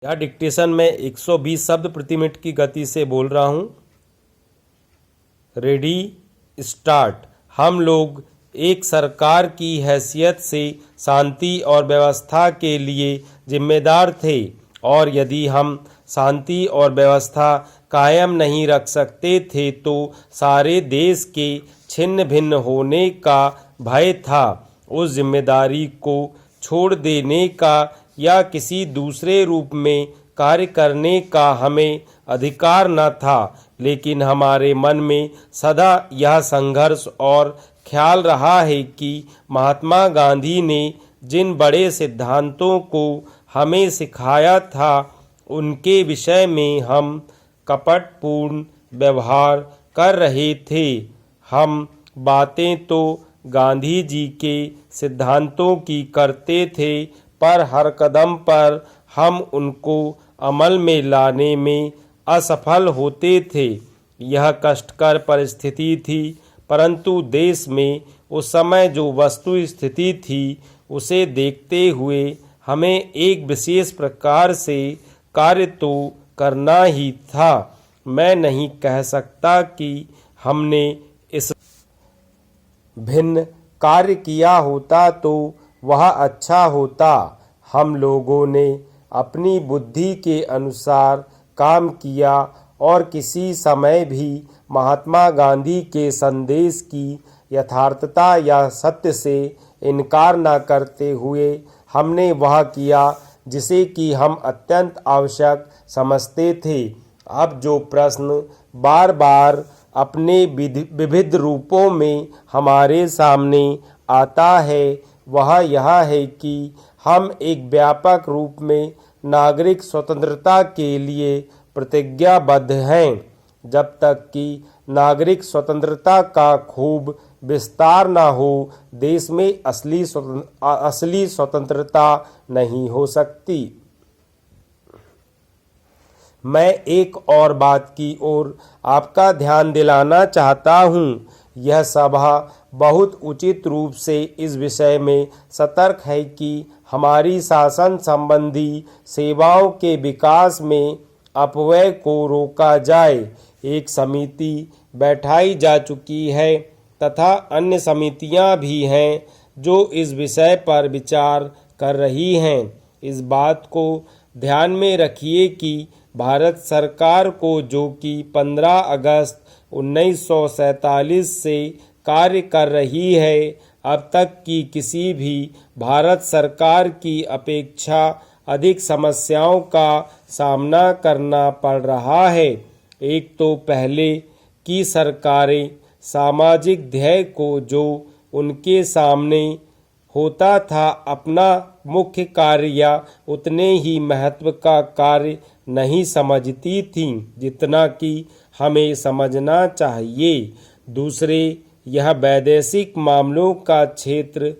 यह डिक्टेशन में 120 शब्द प्रति मिनट की गति से बोल रहा हूँ। Ready start. हम लोग एक सरकार की हैसियत से शांति और व्यवस्था के लिए जिम्मेदार थे, और यदि हम शांति और व्यवस्था कायम नहीं रख सकते थे तो सारे देश के छिन्न भिन्न होने का भय था। उस जिम्मेदारी को छोड़ देने का या किसी दूसरे रूप में कार्य करने का हमें अधिकार न था, लेकिन हमारे मन में सदा यह संघर्ष और ख्याल रहा है कि महात्मा गांधी ने जिन बड़े सिद्धांतों को हमें सिखाया था उनके विषय में हम कपटपूर्ण व्यवहार कर रहे थे। हम बातें तो गांधी जी के सिद्धांतों की करते थे, पर हर कदम पर हम उनको अमल में लाने में असफल होते थे। यह कष्टकर परिस्थिति थी, परंतु देश में उस समय जो वस्तु स्थिति थी उसे देखते हुए हमें एक विशेष प्रकार से कार्य तो करना ही था। मैं नहीं कह सकता कि हमने इस भिन्न कार्य किया होता तो वह अच्छा होता। हम लोगों ने अपनी बुद्धि के अनुसार काम किया और किसी समय भी महात्मा गांधी के संदेश की यथार्थता या सत्य से इनकार न करते हुए हमने वह किया जिसे कि हम अत्यंत आवश्यक समझते थे। अब जो प्रश्न बार बार अपने विविध रूपों में हमारे सामने आता है वह यह है कि हम एक व्यापक रूप में नागरिक स्वतंत्रता के लिए प्रतिज्ञाबद्ध हैं। जब तक कि नागरिक स्वतंत्रता का खूब विस्तार न हो, देश में असली स्वतंत्रता नहीं हो सकती। मैं एक और बात की ओर आपका ध्यान दिलाना चाहता हूँ। यह सभा बहुत उचित रूप से इस विषय में सतर्क है कि हमारी शासन संबंधी सेवाओं के विकास में अपव्यय को रोका जाए। एक समिति बैठाई जा चुकी है तथा अन्य समितियां भी हैं जो इस विषय पर विचार कर रही हैं। इस बात को ध्यान में रखिए कि भारत सरकार को, जो कि 15 अगस्त 1947 से कार्य कर रही है, अब तक की किसी भी भारत सरकार की अपेक्षा अधिक समस्याओं का सामना करना पड़ रहा है। एक तो पहले की सरकारें सामाजिक ध्येय को जो उनके सामने होता था अपना मुख्य कार्य या उतने ही महत्व का कार्य नहीं समझती थीं जितना कि हमें समझना चाहिए। दूसरे, यह वैदेशिक मामलों का क्षेत्र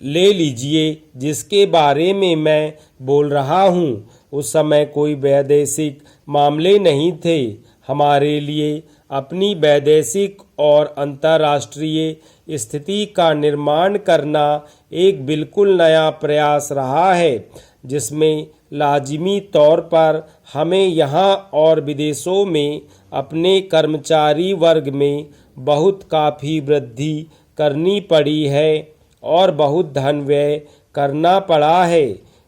ले लीजिए जिसके बारे में मैं बोल रहा हूँ। उस समय कोई वैदेशिक मामले नहीं थे। हमारे लिए अपनी वैदेशिक और अंतर्राष्ट्रीय स्थिति का निर्माण करना एक बिल्कुल नया प्रयास रहा है, जिसमें लाजिमी तौर पर हमें यहाँ और विदेशों में अपने कर्मचारी वर्ग में बहुत काफ़ी वृद्धि करनी पड़ी है और बहुत धन व्यय करना पड़ा है।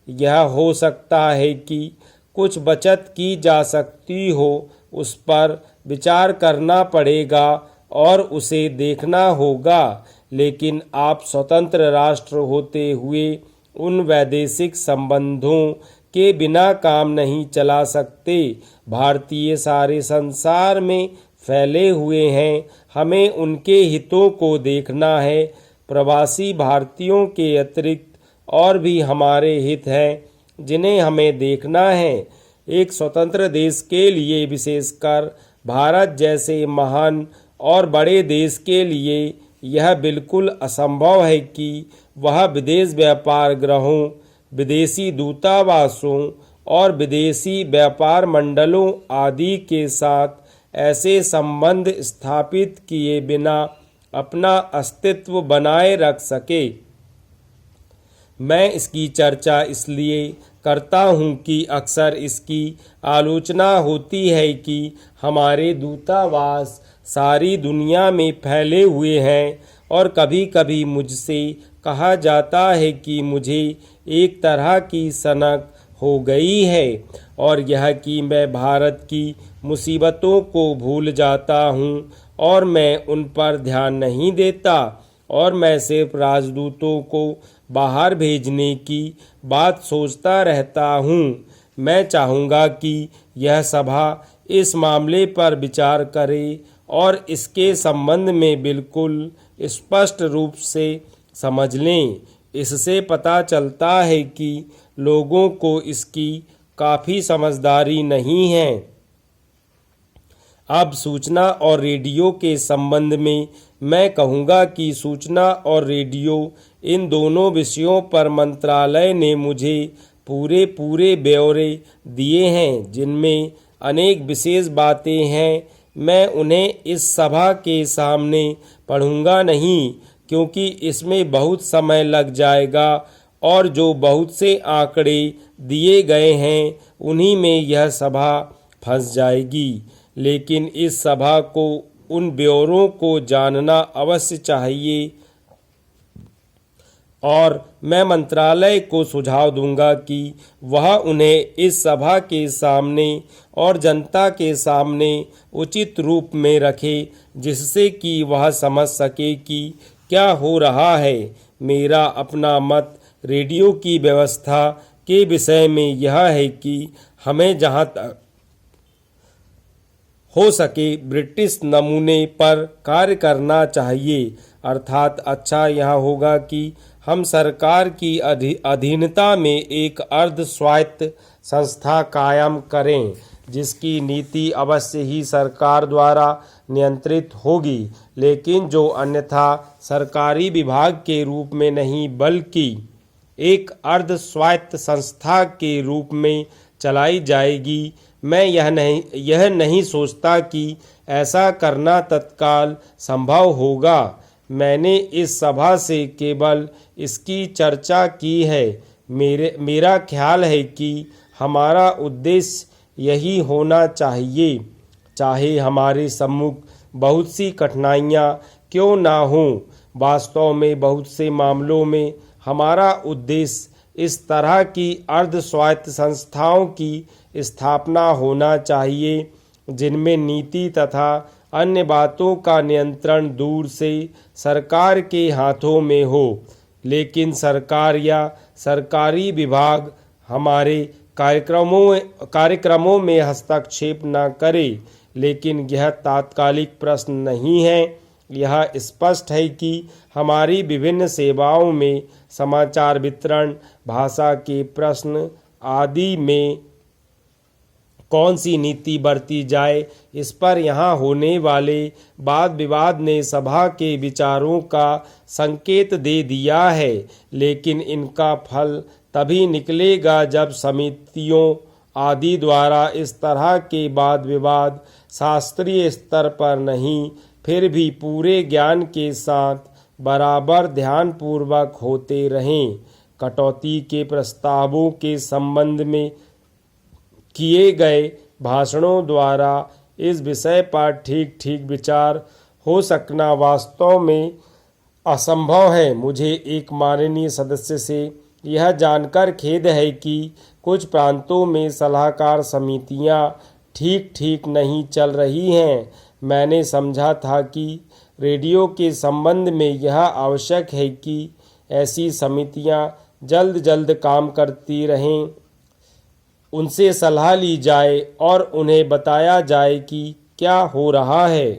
यह हो सकता है कि कुछ बचत की जा सकती हो, उस पर विचार करना पड़ेगा और उसे देखना होगा, लेकिन आप स्वतंत्र राष्ट्र होते हुए उन वैदेशिक संबंधों के बिना काम नहीं चला सकते। भारतीय सारे संसार में फैले हुए हैं, हमें उनके हितों को देखना है। प्रवासी भारतीयों के अतिरिक्त और भी हमारे हित हैं जिन्हें हमें देखना है। एक स्वतंत्र देश के लिए, विशेषकर भारत जैसे महान और बड़े देश के लिए, यह बिल्कुल असंभव है कि वह विदेश व्यापार गृहों, विदेशी दूतावासों और विदेशी व्यापार मंडलों आदि के साथ ऐसे संबंध स्थापित किए बिना अपना अस्तित्व बनाए रख सके। मैं इसकी चर्चा इसलिए करता हूँ कि अक्सर इसकी आलोचना होती है कि हमारे दूतावास सारी दुनिया में फैले हुए हैं और कभी कभी मुझसे कहा जाता है कि मुझे एक तरह की सनक हो गई है और यह कि मैं भारत की मुसीबतों को भूल जाता हूँ और मैं उन पर ध्यान नहीं देता और मैं सिर्फ राजदूतों को बाहर भेजने की बात सोचता रहता हूँ। मैं चाहूँगा कि यह सभा इस मामले पर विचार करे और इसके संबंध में बिल्कुल स्पष्ट रूप से समझ लें। इससे पता चलता है कि लोगों को इसकी काफ़ी समझदारी नहीं है। अब सूचना और रेडियो के संबंध में मैं कहूँगा कि सूचना और रेडियो इन दोनों विषयों पर मंत्रालय ने मुझे पूरे ब्यौरे दिए हैं जिनमें अनेक विशेष बातें हैं। मैं उन्हें इस सभा के सामने पढ़ूंगा नहीं क्योंकि इसमें बहुत समय लग जाएगा और जो बहुत से आंकड़े दिए गए हैं उन्हीं में यह सभा फंस जाएगी। लेकिन इस सभा को उन ब्यौरों को जानना अवश्य चाहिए और मैं मंत्रालय को सुझाव दूंगा कि वह उन्हें इस सभा के सामने और जनता के सामने उचित रूप में रखे जिससे कि वह समझ सके कि क्या हो रहा है। मेरा अपना मत रेडियो की व्यवस्था के विषय में यह है कि हमें जहाँ तक हो सके ब्रिटिश नमूने पर कार्य करना चाहिए। अर्थात अच्छा यह होगा कि हम सरकार की अधीनता में एक अर्ध स्वायत्त संस्था कायम करें जिसकी नीति अवश्य ही सरकार द्वारा नियंत्रित होगी, लेकिन जो अन्यथा सरकारी विभाग के रूप में नहीं बल्कि एक अर्ध स्वायत्त संस्था के रूप में चलाई जाएगी। मैं यह नहीं सोचता कि ऐसा करना तत्काल संभव होगा। मैंने इस सभा से केवल इसकी चर्चा की है। मेरा ख्याल है कि हमारा उद्देश्य यही होना चाहिए, चाहे हमारे सम्मुख बहुत सी कठिनाइयाँ क्यों ना हों। वास्तव में बहुत से मामलों में हमारा उद्देश्य इस तरह की अर्ध स्वायत्त संस्थाओं की स्थापना होना चाहिए जिनमें नीति तथा अन्य बातों का नियंत्रण दूर से सरकार के हाथों में हो, लेकिन सरकार या सरकारी विभाग हमारे कार्यक्रमों में हस्तक्षेप न करे। लेकिन यह तात्कालिक प्रश्न नहीं है। यह स्पष्ट है कि हमारी विभिन्न सेवाओं में समाचार वितरण, भाषा के प्रश्न आदि में कौन सी नीति बरती जाए, इस पर यहाँ होने वाले वाद विवाद ने सभा के विचारों का संकेत दे दिया है। लेकिन इनका फल तभी निकलेगा जब समितियों आदि द्वारा इस तरह के वाद विवाद शास्त्रीय स्तर पर नहीं फिर भी पूरे ज्ञान के साथ बराबर ध्यानपूर्वक होते रहें। कटौती के प्रस्तावों के संबंध में किए गए भाषणों द्वारा इस विषय पर ठीक विचार हो सकना वास्तव में असंभव है। मुझे एक माननीय सदस्य से यह जानकर खेद है कि कुछ प्रांतों में सलाहकार समितियां ठीक नहीं चल रही हैं। मैंने समझा था कि रेडियो के संबंध में यह आवश्यक है कि ऐसी समितियां जल्द काम करती रहें, उनसे सलाह ली जाए और उन्हें बताया जाए कि क्या हो रहा है।